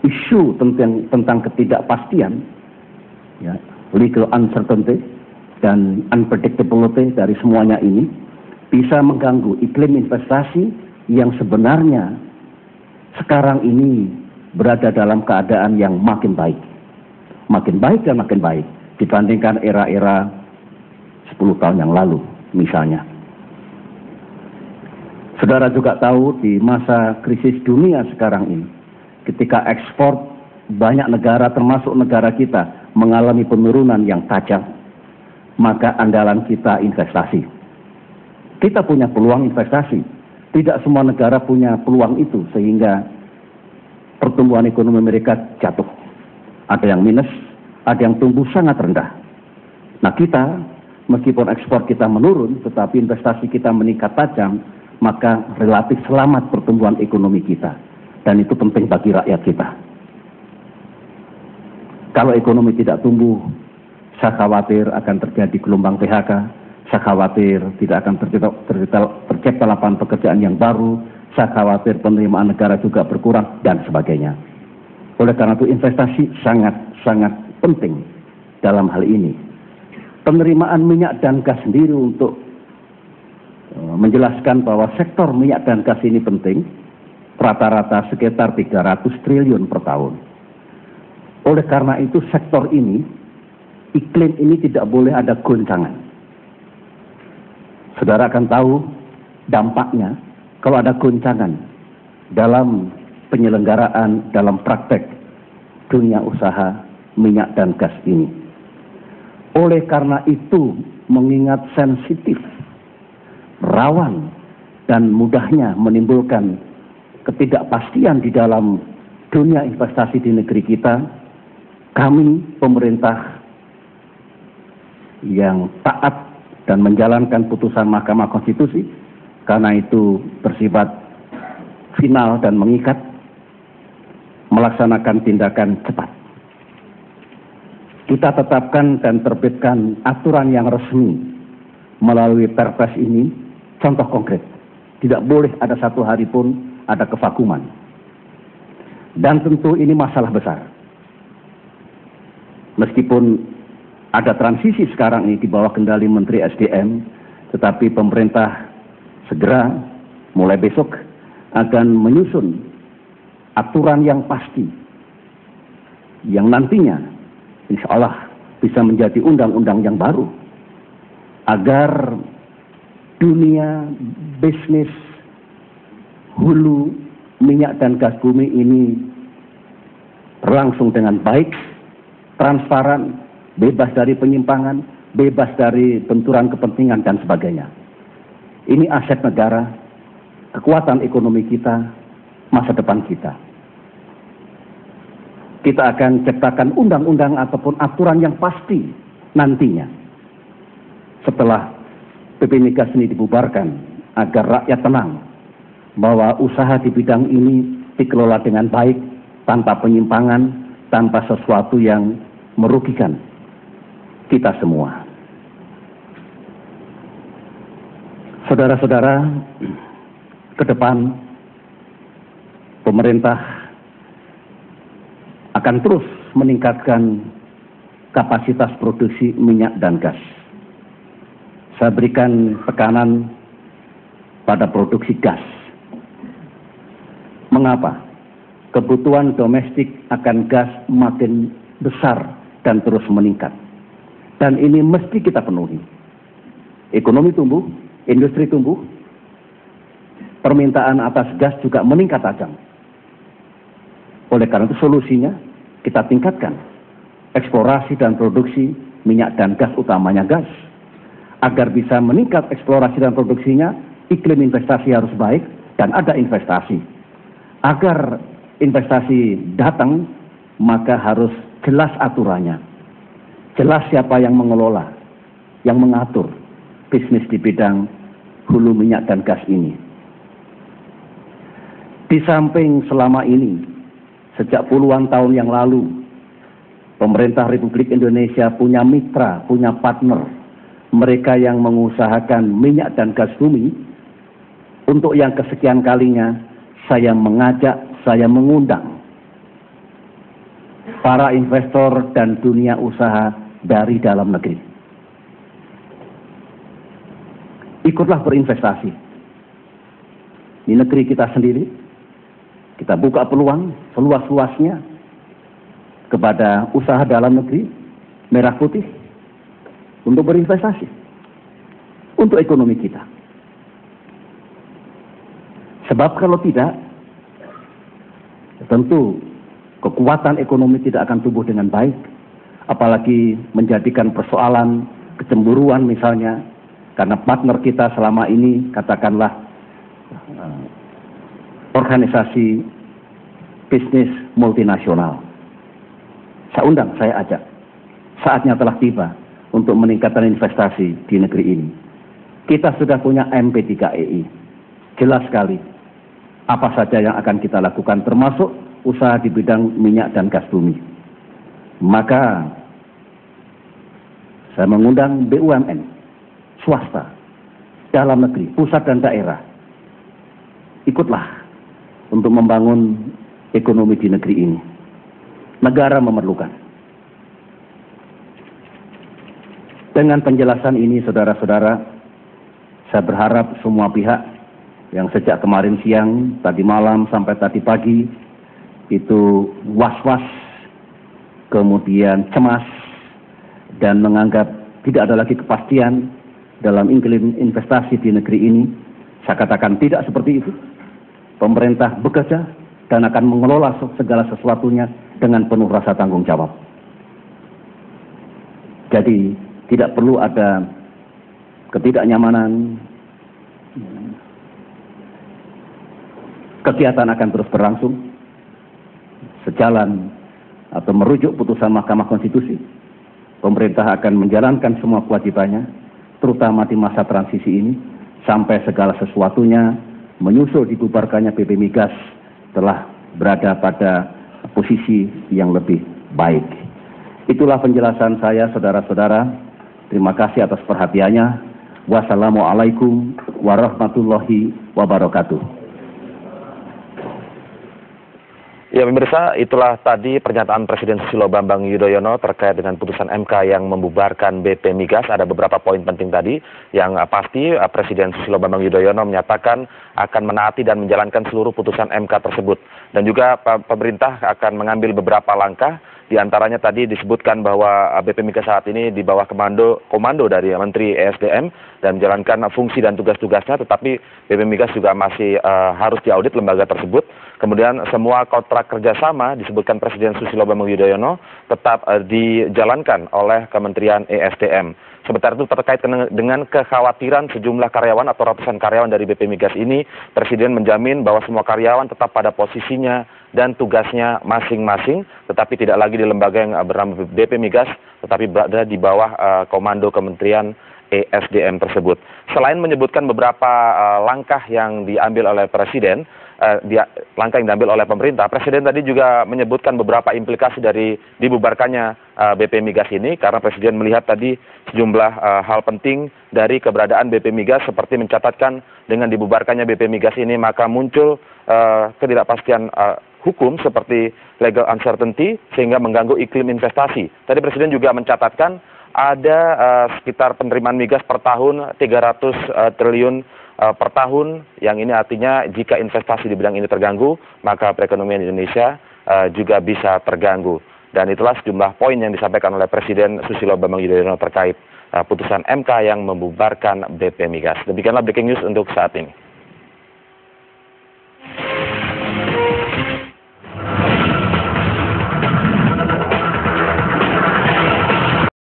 isu tentang ketidakpastian, ya, legal uncertainty dan unpredictability dari semuanya ini bisa mengganggu iklim investasi yang sebenarnya sekarang ini berada dalam keadaan yang makin baik dan makin baik dibandingkan era-era 10 tahun yang lalu misalnya. Saudara juga tahu di masa krisis dunia sekarang ini, ketika ekspor banyak negara termasuk negara kita mengalami penurunan yang tajam, maka andalan kita investasi. Kita punya peluang investasi. Tidak semua negara punya peluang itu sehingga pertumbuhan ekonomi mereka jatuh. Ada yang minus, ada yang tumbuh sangat rendah. Nah kita, meskipun ekspor kita menurun, tetapi investasi kita meningkat tajam, maka relatif selamat pertumbuhan ekonomi kita. Dan itu penting bagi rakyat kita. Kalau ekonomi tidak tumbuh, saya khawatir akan terjadi gelombang PHK, saya khawatir tidak akan tercipta lapangan pekerjaan yang baru, saya khawatir penerimaan negara juga berkurang, dan sebagainya. Oleh karena itu investasi sangat penting dalam hal ini. Penerimaan minyak dan gas sendiri untuk menjelaskan bahwa sektor minyak dan gas ini penting, rata-rata sekitar 300 triliun per tahun. Oleh karena itu sektor ini, iklim ini tidak boleh ada goncangan. Saudara akan tahu dampaknya kalau ada goncangan dalam penyelenggaraan, dalam praktek dunia usaha minyak dan gas ini. Oleh karena itu, mengingat sensitif, rawan, dan mudahnya menimbulkan ketidakpastian di dalam dunia investasi di negeri kita, kami pemerintah yang taat dan menjalankan putusan Mahkamah Konstitusi, karena itu bersifat final dan mengikat, melaksanakan tindakan cepat. Kita tetapkan dan terbitkan aturan yang resmi melalui Perpres ini, contoh konkret. Tidak boleh ada satu hari pun ada kevakuman. Dan tentu ini masalah besar. Meskipun ada transisi sekarang ini di bawah kendali Menteri SDM, tetapi pemerintah segera mulai besok akan menyusun aturan yang pasti yang nantinya insya Allah bisa menjadi undang-undang yang baru agar dunia bisnis hulu minyak dan gas bumi ini berlangsung dengan baik, transparan, bebas dari penyimpangan, bebas dari benturan kepentingan dan sebagainya. Ini aset negara, kekuatan ekonomi kita, masa depan kita. Kita akan ciptakan undang-undang ataupun aturan yang pasti nantinya setelah PP Migas ini dibubarkan agar rakyat tenang bahwa usaha di bidang ini dikelola dengan baik, tanpa penyimpangan, tanpa sesuatu yang merugikan kita semua. Saudara-saudara, ke depan pemerintah akan terus meningkatkan kapasitas produksi minyak dan gas. Saya berikan tekanan pada produksi gas. Mengapa? Kebutuhan domestik akan gas makin besar dan terus meningkat. Dan ini mesti kita penuhi. Ekonomi tumbuh, industri tumbuh, permintaan atas gas juga meningkat tajam. Oleh karena itu solusinya kita tingkatkan eksplorasi dan produksi minyak dan gas, utamanya gas. Agar bisa meningkat eksplorasi dan produksinya, iklim investasi harus baik dan ada investasi. Agar investasi datang, maka harus jelas aturannya. Jelas siapa yang mengelola, yang mengatur bisnis di bidang hulu minyak dan gas ini. Di samping selama ini, sejak puluhan tahun yang lalu, pemerintah Republik Indonesia punya mitra, punya partner, mereka yang mengusahakan minyak dan gas bumi. Untuk yang kesekian kalinya, saya mengajak, saya mengundang para investor dan dunia usaha dari dalam negeri. Ikutlah berinvestasi di negeri kita sendiri. Kita buka peluang seluas-luasnya kepada usaha dalam negeri merah putih untuk berinvestasi untuk ekonomi kita. Sebab kalau tidak, tentu kekuatan ekonomi tidak akan tumbuh dengan baik, apalagi menjadikan persoalan kecemburuan misalnya, karena partner kita selama ini katakanlah organisasi bisnis multinasional. Saya ajak, saatnya telah tiba untuk meningkatkan investasi di negeri ini. Kita sudah punya MP3EI, jelas sekali apa saja yang akan kita lakukan, termasuk usaha di bidang minyak dan gas bumi. Maka saya mengundang BUMN, swasta, dalam negeri, pusat dan daerah, ikutlah untuk membangun ekonomi di negeri ini. Negara memerlukan. Dengan penjelasan ini, saudara-saudara, saya berharap semua pihak yang sejak kemarin siang, tadi malam sampai tadi pagi itu was-was, kemudian cemas, dan menganggap tidak ada lagi kepastian dalam iklim investasi di negeri ini. Saya katakan tidak seperti itu. Pemerintah bekerja dan akan mengelola segala sesuatunya dengan penuh rasa tanggung jawab. Jadi tidak perlu ada ketidaknyamanan. Kegiatan akan terus berlangsung sejalan atau merujuk putusan Mahkamah Konstitusi. Pemerintah akan menjalankan semua kewajibannya, terutama di masa transisi ini, sampai segala sesuatunya menyusul dibubarkannya BP Migas telah berada pada posisi yang lebih baik. Itulah penjelasan saya, saudara-saudara. Terima kasih atas perhatiannya. Wassalamualaikum warahmatullahi wabarakatuh. Ya pemirsa, itulah tadi pernyataan Presiden Susilo Bambang Yudhoyono terkait dengan putusan MK yang membubarkan BP Migas. Ada beberapa poin penting tadi yang pasti Presiden Susilo Bambang Yudhoyono menyatakan akan menaati dan menjalankan seluruh putusan MK tersebut. Dan juga pemerintah akan mengambil beberapa langkah. Di antaranya tadi disebutkan bahwa BP Migas saat ini di bawah komando dari Menteri ESDM dan menjalankan fungsi dan tugas-tugasnya, tetapi BP Migas juga masih harus diaudit lembaga tersebut. Kemudian semua kontrak kerjasama disebutkan Presiden Susilo Bambang Yudhoyono tetap dijalankan oleh Kementerian ESDM. Sementara itu terkait dengan kekhawatiran sejumlah karyawan atau ratusan karyawan dari BP Migas ini, Presiden menjamin bahwa semua karyawan tetap pada posisinya dan tugasnya masing-masing, tetapi tidak lagi di lembaga yang bernama BP Migas, tetapi berada di bawah komando Kementerian ESDM tersebut. Selain menyebutkan beberapa langkah yang diambil oleh Presiden, langkah yang diambil oleh pemerintah, Presiden tadi juga menyebutkan beberapa implikasi dari dibubarkannya BP Migas ini, karena Presiden melihat tadi sejumlah hal penting dari keberadaan BP Migas, seperti mencatatkan dengan dibubarkannya BP Migas ini maka muncul ketidakpastian hukum seperti legal uncertainty sehingga mengganggu iklim investasi. Tadi Presiden juga mencatatkan ada sekitar penerimaan migas per tahun 300 triliun per tahun, yang ini artinya jika investasi di bidang ini terganggu, maka perekonomian Indonesia juga bisa terganggu. Dan itulah sejumlah poin yang disampaikan oleh Presiden Susilo Bambang Yudhoyono terkait putusan MK yang membubarkan BP Migas. Demikianlah breaking news untuk saat ini.